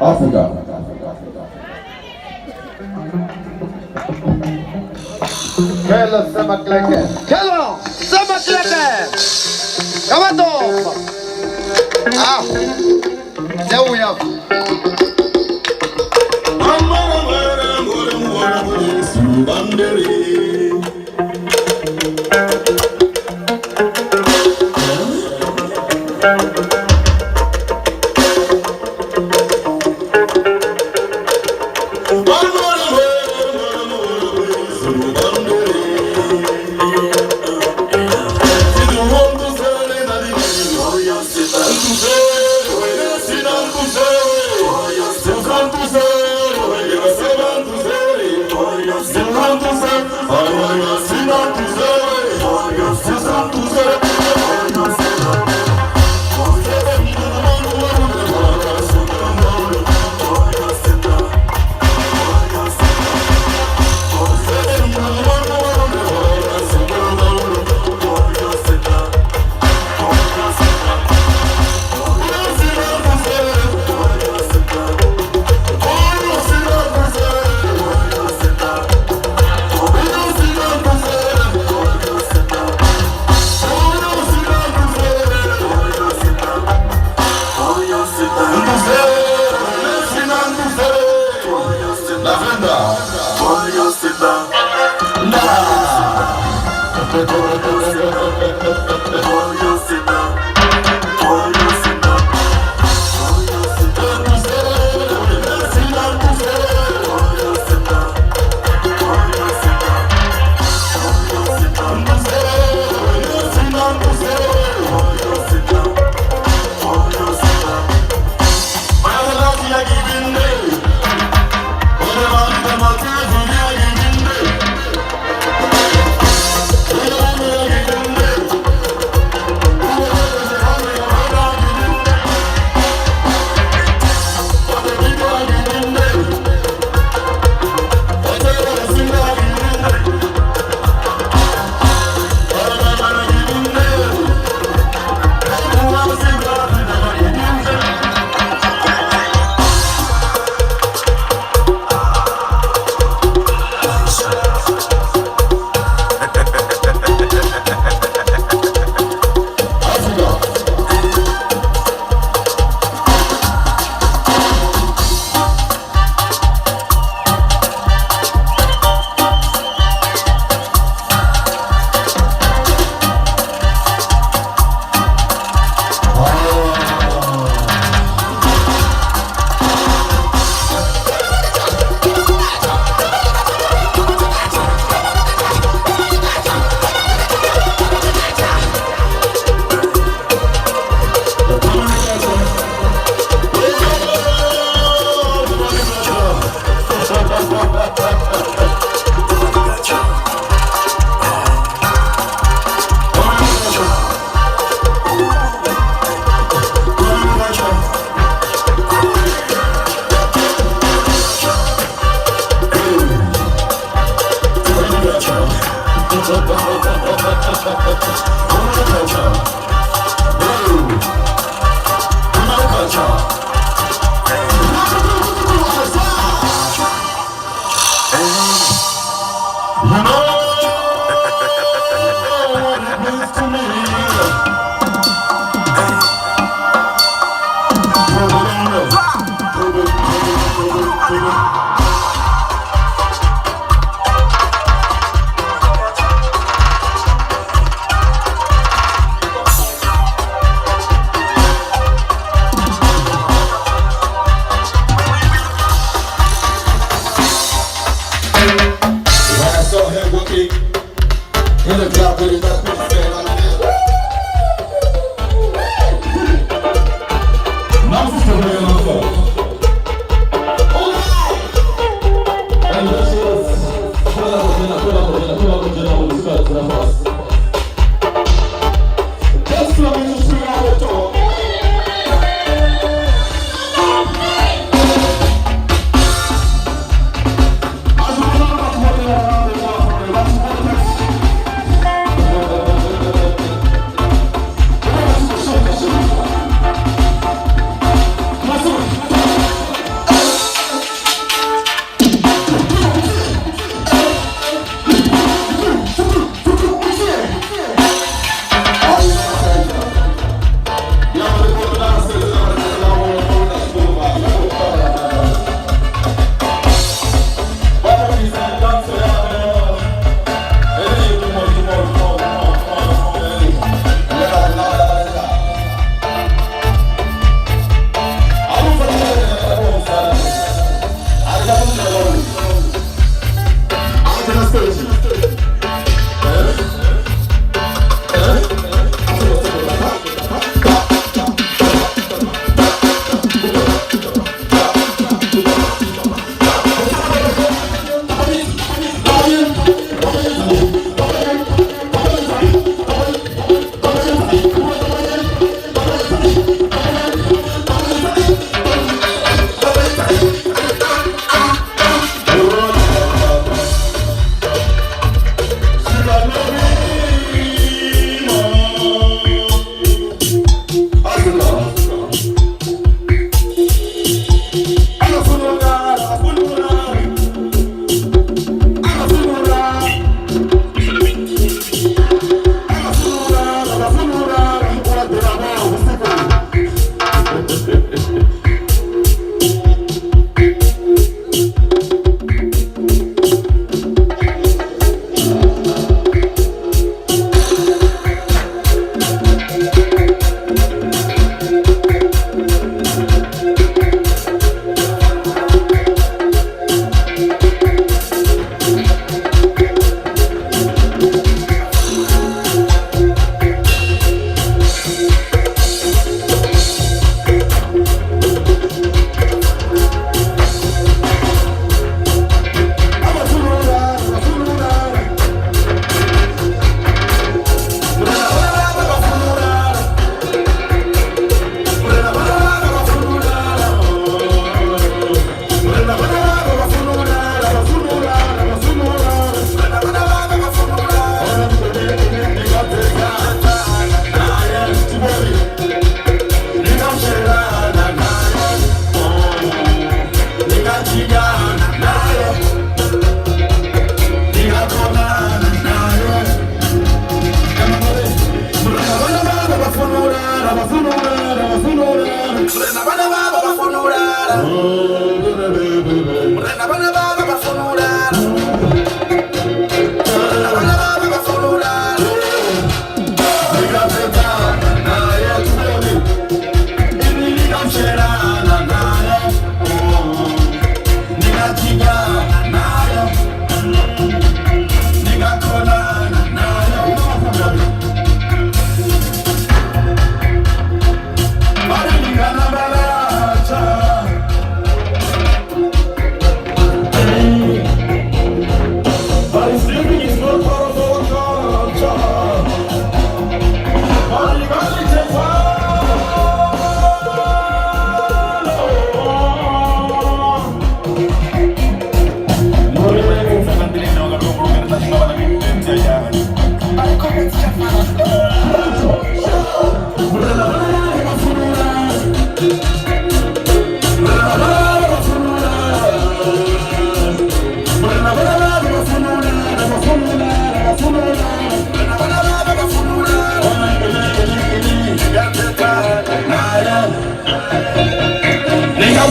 Africa. Hello, Samakleke. Hello, Samakleke. Come on, dog. Ah, there we have.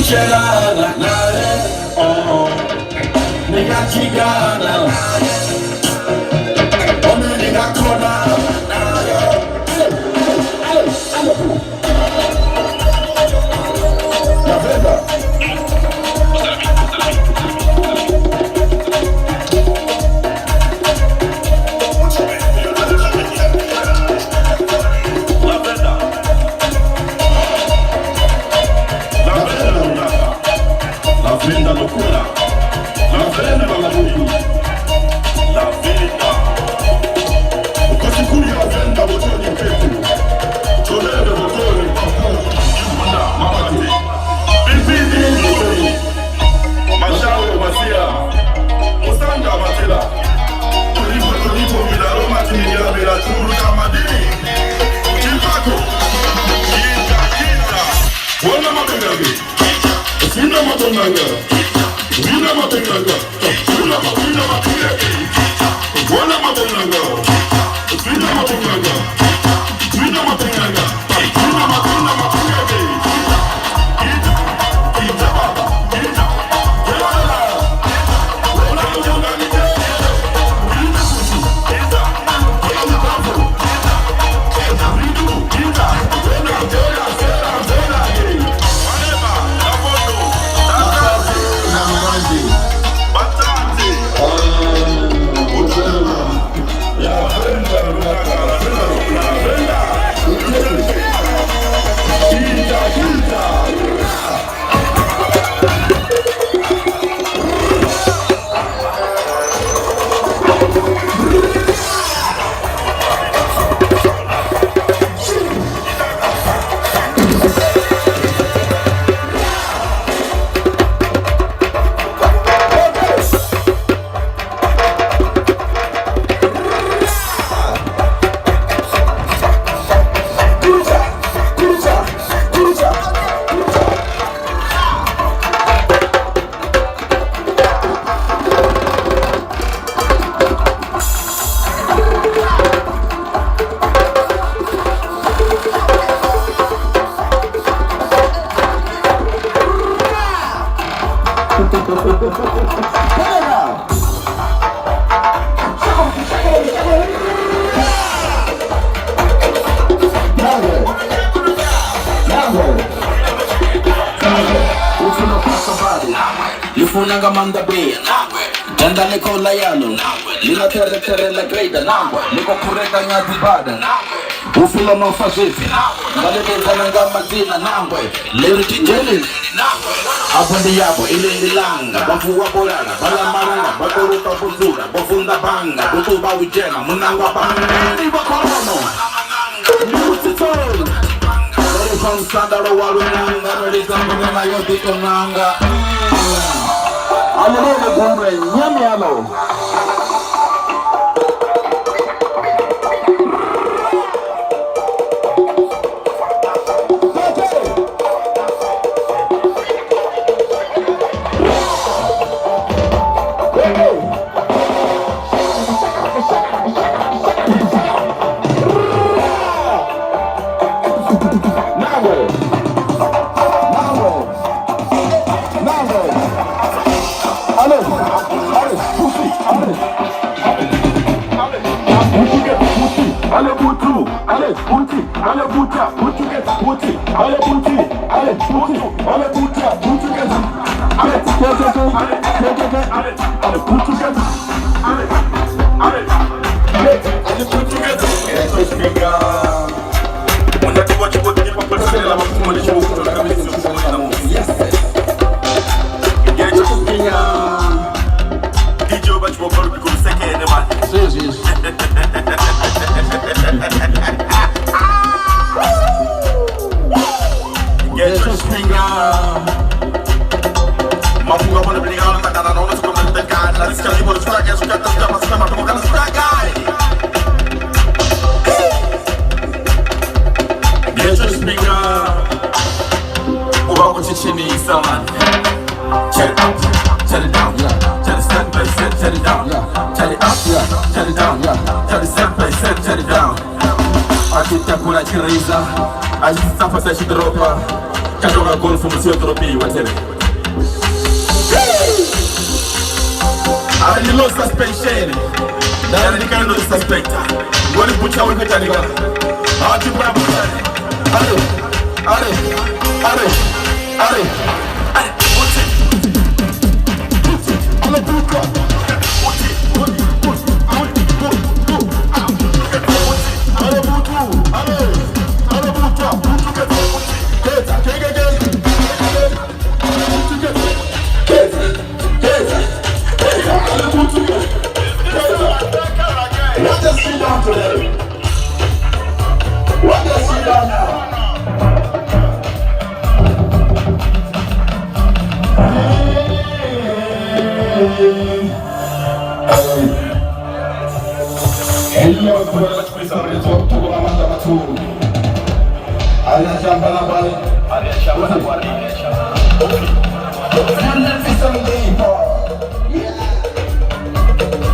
Sherana, oh, nigga chigana, oh, nigga kona, la verdad. La locura, la frena la luz, la vida. Così qui la venda botoni in petto, tornare botoni, mamati, bibidi, mashao masia, musanga matela, tulipo bila Roma timia bila turu kama dini, chimpako, kita, wana mabengabi, sina mabengaga. Vina mabengaga, vina mabengaga, vina mabengaga, vina mabengaga, vina mabengaga, vina mabengaga. Ita baba, ita, wala, wala wala ita, ita kusi, ita, ita babu, ita vidu, ita, wala wala wala. Aleba, la foto, Lifunanga manda bea Janda niko layalo Lina tere la greda Niko kureka nyati bada Ufilo no fashifi Malete nanga mazina nangwe Liri tijeli Abundi yabo ili nilanga Bamfu waborana Bala maranga Bakoruka buzura Bofunda banga Butuba wijema Munangwa banga Niba korono Niutitol From Sandaro Warunanga Nolizambu na yoti konanga Alele gumbe nyame alo Katoka golf msio tropi watene. Ari lo suspension. Dari ni kando suspecta. Wali bucha wali kata ni gara. Ati bra bucha. Are. Ale buka. Hello, kwa kuisari zote kwa manda matu. Shamba na bali. Shamba na bali.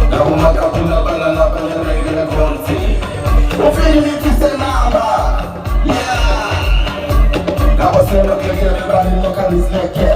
Na umaka kuna bala na bala na ile konti. Ofini kisenamba. Na wasema kile bali lokali snake.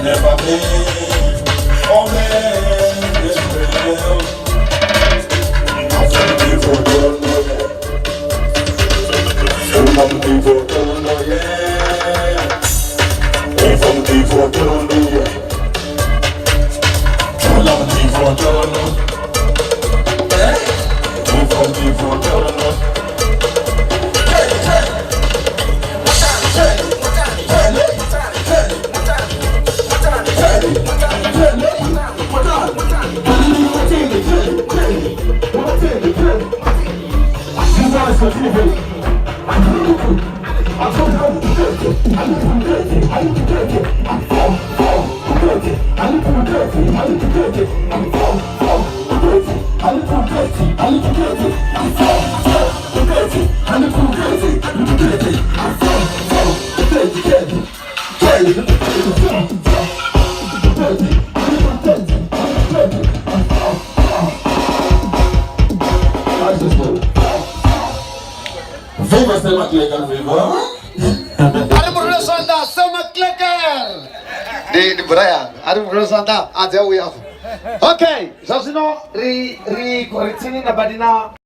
Never been on this real. I'm something for don't know yet. Something for don't know yet. Something for don't know yet. Something for don't know. Something for don't know. Viva Selma Klecker, viva! Ada berusaha sama Klecker. Di Brian, ada berusaha aja we have. Okay, sasa no ri koritini na badina